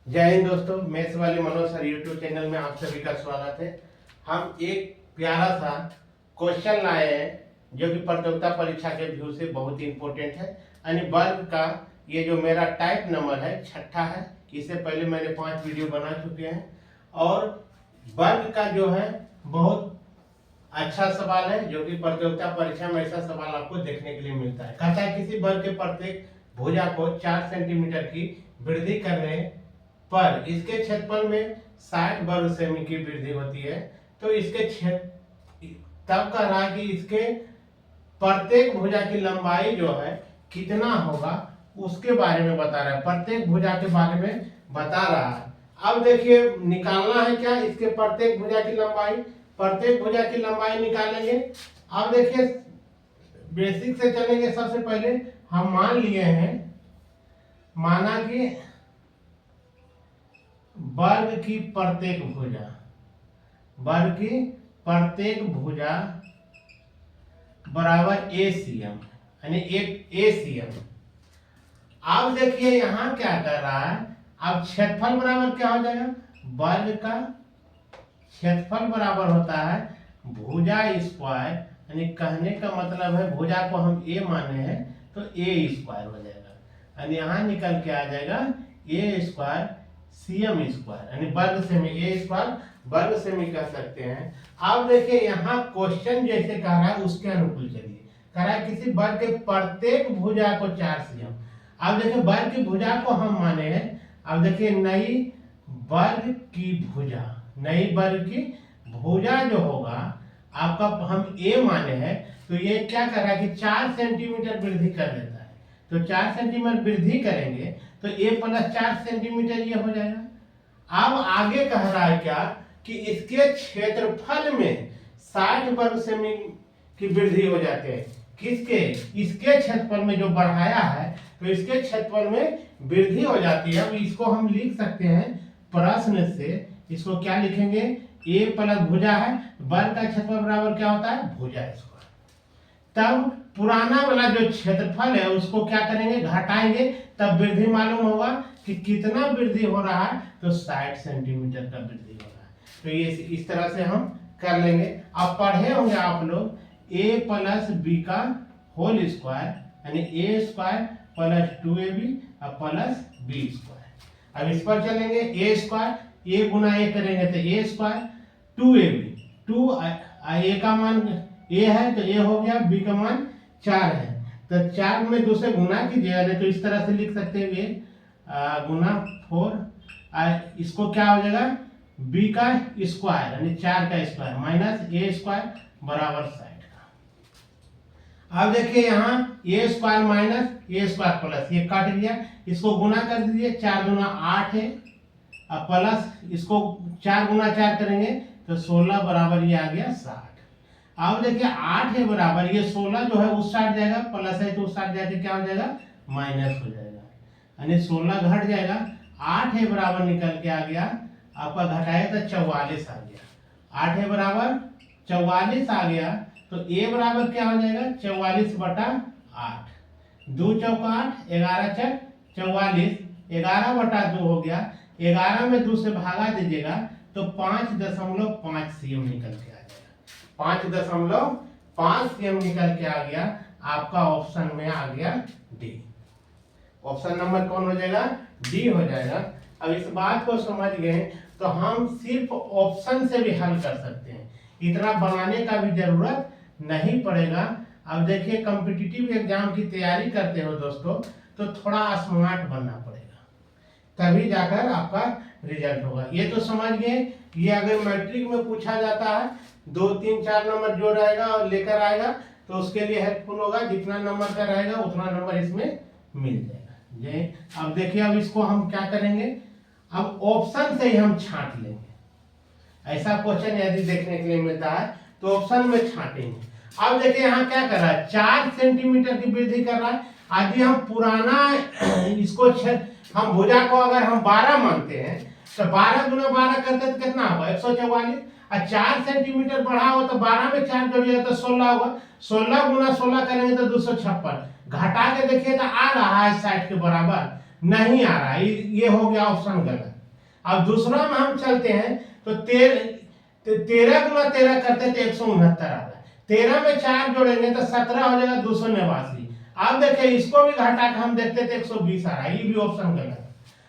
जय हिंद दोस्तों, मैथ्स वाले मनोज सर यूट्यूब चैनल में आप सभी का स्वागत है। हम एक प्यारा सा क्वेश्चन लाए हैं जो कि प्रतियोगिता परीक्षा के व्यू से बहुत ही इम्पोर्टेंट है। यानी वर्ग का ये जो मेरा टाइप नंबर है छठा है। इससे पहले मैंने 5 वीडियो बना चुके हैं और वर्ग का जो है बहुत अच्छा सवाल है जो कि प्रतियोगिता परीक्षा में ऐसा सवाल आपको देखने के लिए मिलता है। कहता है किसी वर्ग के प्रत्येक भुजा को 4 सेंटीमीटर की वृद्धि करने पर इसके क्षेत्रफल में 60 वर्ग सेमी की वृद्धि होती है। तो इसके क्षेत्र तब कह रहा है कि इसके प्रत्येक भुजा की लंबाई जो है कितना होगा उसके बारे में बता रहा है। प्रत्येक भुजा के बारे में बता रहा है। अब देखिए निकालना है क्या इसके प्रत्येक भुजा की लंबाई। प्रत्येक भुजा की लंबाई निकालेंगे। अब देखिए बेसिक से चलेंगे। सबसे पहले हम मान लिए हैं, माना कि वर्ग की प्रत्येक भुजा, वर्ग की प्रत्येक भुजा बराबर ACM, यानी एक ACM। अब देखिए यहां क्या कर रहा है, अब क्षेत्रफल बराबर क्या हो जाएगा, वर्ग का क्षेत्रफल बराबर होता है भुजा स्क्वायर, यानी कहने का मतलब है भुजा को हम A माने हैं तो A स्क्वायर हो जाएगा। यानी यहां निकल के आ जाएगा A स्क्वायर CM स्क्वायर, यानी वर्ग सेमी। A स्क्वायर वर्ग सेमी कह सकते हैं। अब देखिए यहाँ क्वेश्चन जैसे कह रहा है उसके अनुकूल चलिए। कह रहा है किसी वर्ग के प्रत्येक भुजा को 4 CM। अब देखिए वर्ग की भुजा को हम माने हैं। अब देखिए नई वर्ग की भुजा, नई वर्ग की भुजा जो होगा आपका हम A माने हैं तो ये क्या कर रहा है कि 4 सेंटीमीटर वृद्धि कर देता है। तो 4 सेंटीमीटर वृद्धि करेंगे तो A प्लस 4 सेंटीमीटर ये हो जाएगा। अब आगे कह रहा है क्या कि इसके क्षेत्रफल में 60 वर्ग सेमी की वृद्धि हो जाती है। किसके, इसके क्षेत्रफल में जो बढ़ाया है तो इसके क्षेत्रफल में वृद्धि हो जाती है। अब इसको हम लिख सकते हैं प्रश्न से, इसको क्या लिखेंगे, A प्लस भुजा है, वर्ग का क्षेत्रफल बराबर क्या होता है भुजा स्क्वायर। तब पुराना वाला जो क्षेत्रफल है उसको क्या करेंगे, घटाएंगे, तब वृद्धि मालूम होगा कि कितना वृद्धि हो रहा है तो 60 सेंटीमीटर का वृद्धि हो रहा है। तो ये इस तरह से हम कर लेंगे। अब पढ़े होंगे आप लोग A प्लस B का होल स्क्वायर, यानी A स्क्वायर प्लस 2AB और प्लस B स्क्वायर। अब इस पर चलेंगे, A square A Guna A करेंगे तो A स्क्वायर 2AB, 2 A का मान A है तो A हो गया, B का मान 4 है तो 4 में 2 से गुना कीजिएगा, नहीं तो इस तरह से लिख सकते हैं A गुना 4। इसको क्या हो जाएगा B का स्क्वायर यानी 4 का स्क्वायर माइनस A स्क्वायर बराबर 60 का। अब देखिए यहाँ A square minus A square plus ये काट दिया, इसको गुना कर दीजिए, 4 गुना 8 है अब प्लस इसको 4 गुना 4 करेंगे तो 16 बराबर ये आ गया 60। अब देखिए 8 है बराबर ये 16 जो है उस साइड जाएगा, प्लस है तो उस साइड जाके क्या हो जाएगा माइनस हो जाएगा, यानी 16 घट जाएगा। 8 है बराबर निकल के आ गया आपका, घटाए तो 44 आ गया। 8 है बराबर 44 आ गया तो A बराबर क्या हो जाएगा 44 बटा 8, 2 चौका 8, 11 चक 44, 11 बटा 2 हो गया। 11 में 2 से भागा दीजिएगा तो 5.5 CM निकल के आ जाएगा। 5.5 CM निकल के आ गया। आपका ऑप्शन में आ गया D। ऑप्शन नंबर कौन हो जाएगा, D हो जाएगा। अब इस बात को समझ गए तो हम सिर्फ ऑप्शन से भी हल कर सकते हैं, इतना बनाने का भी जरूरत नहीं पड़ेगा। अब देखिए कॉम्पिटिटिव एग्जाम की तैयारी करते हो दोस्तों तो थोड़ा स्मार्ट बनना पड़ेगा, तभी जाकर आपका रिजल्ट होगा। ये तो समझ गए, ये अगर मैट्रिक में पूछा जाता है 2, 3, 4 नंबर जो रहेगा और लेकर आएगा तो उसके लिए हेल्पफुल होगा। जितना नंबर का रहेगा उतना नंबर इसमें मिल जाएगा। जी अब देखिए, अब इसको हम क्या करेंगे, अब ऑप्शन से ही हम छांट लेंगे। ऐसा क्वेश्चन यदि देखने के लिए मिलता है तो ऑप्शन में छांटेंगे। अब देखिए यहाँ क्या कर रहा है, 4 सेंटीमीटर की वृद्धि कर रहा है। यदि हम पुराना इसको हम भुजा को अगर हम 12 मानते हैं तो 12 गुना 12 करते तो कितना होगा 144, और 4 सेंटीमीटर बढ़ा हो तो 12 में 4 जोड़िएगा तो 16 होगा। 16 गुना 16 करेंगे तो 256, घटा के देखिए तो आ रहा है 60 के बराबर, नहीं आ रहा है। ये हो गया ऑप्शन गलत। अब दूसरा में हम चलते हैं तो 13 गुना 13 करते तो 169 आता है। 13 में 4 जोड़ेंगे तो 17 हो जाएगा 289। अब देखिए इसको भी घटा के हम देखते थे 120 आ रहा है, ये भी ऑप्शन गलत है।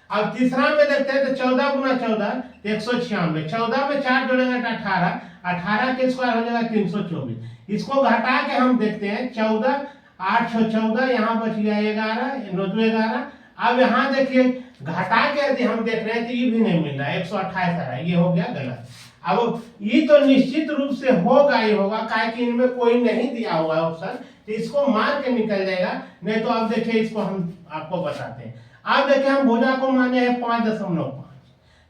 अब तीसरा में देखते हैं तो 14 गुना 14 तो 196। 14 में 4 जोड़ेंगे तो 18, 18 के स्क्वायर हो जाएगा 324। इसको घटा के हम देखते हैं 14, 8 14, यहाँ बच गया 11, 9 2 11। अब यहाँ देखिए घटा के यदि हम देख रहे हैं तो ये भी नहीं मिल रहा है, 128 आ रहा है, ये हो गया गलत। अब ये तो निश्चित रूप से होगा ही होगा, काहे कि इनमें कोई नहीं दिया हुआ है ऑप्शन, तो इसको मार के निकल जाएगा। नहीं तो अब देखिए इसको हम आपको बताते हैं। अब देखिए हम भुजा को माने हैं 5.5,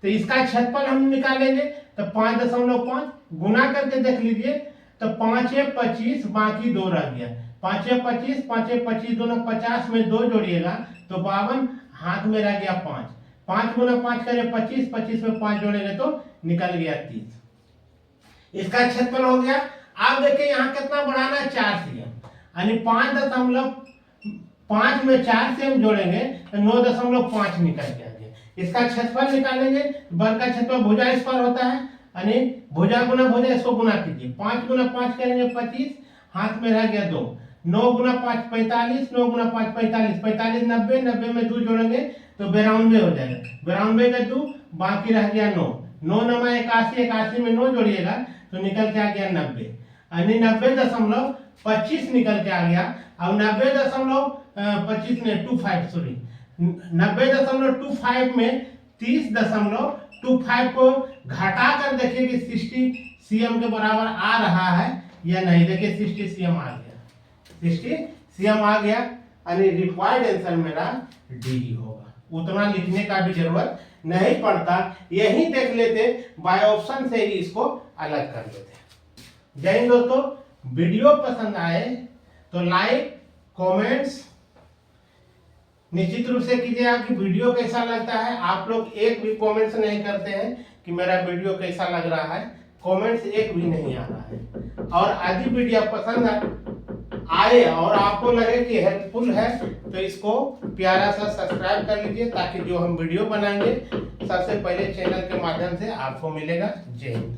तो इसका क्षेत्रफल हम निकालेंगे तो 5.5 गुना करके देख लीजिए तो 5 है 25, बाकी 2 रह गया। 5 है 25, 5 है 25, दोनों 50 में 2 जोड़िएगा तो 52, हाथ में रह गया 5। 5 गुना 5 करें 25, 25 में 5 जोड़ेंगे तो निकल गया 30। इसका क्षेत्रफल हो गया। आप देखिए यहाँ कितना बढ़ाना है, 4 cm, यानी 5.5 में 4 से हम जोड़ेंगे तो 9.5 निकल के आ गया। इसका क्षेत्रफल निकालेंगे, वर्ग का क्षेत्रफल भुजा स्क्वायर होता है, यानी भुजा गुना भुजा, इसको गुना कीजिए। 5 गुना 5 करेंगे 25, हाथ में रह गया 2। 9 गुना 5 45, 9 गुना 5 45, 45 90, 90 में 2 जोड़ेंगे तो 92 हो जाएगा। 92 का 2, बाकी रह गया 9। 9 9 81, 81 में 9 जोड़िएगा तो निकल के आ गया 90, यानी 90.25 निकल के आ गया। अब 90.25 ने 25 सॉरी 90.25 में 30.25 को घटा कर देखिए कि 60 cm के बराबर आ रहा है या नहीं। देखिए 60 cm आ गया, 60 cm आ गया, यानी रिक्वायर्ड आंसर मेरा डी होगा। उतना लिखने का भी जरूरत नहीं पड़ता, यही देख लेते, बाय ऑप्शन से ही इसको अलग कर लेते। जय हिंद दोस्तों, वीडियो पसंद आए तो लाइक कमेंट्स निश्चित रूप से कीजिएगा कि वीडियो कैसा लगता है। आप लोग एक भी कमेंट्स नहीं करते हैं कि मेरा वीडियो कैसा लग रहा है, कमेंट्स एक भी नहीं आ रहा है। और यदि वीडियो पसंद आए और आपको लगे कि हेल्पफुल है तो इसको प्यारा सा सब्सक्राइब कर लीजिए, ताकि जो हम वीडियो बनाएंगे सबसे पहले चैनल के माध्यम से आपको मिलेगा। जय हिंद।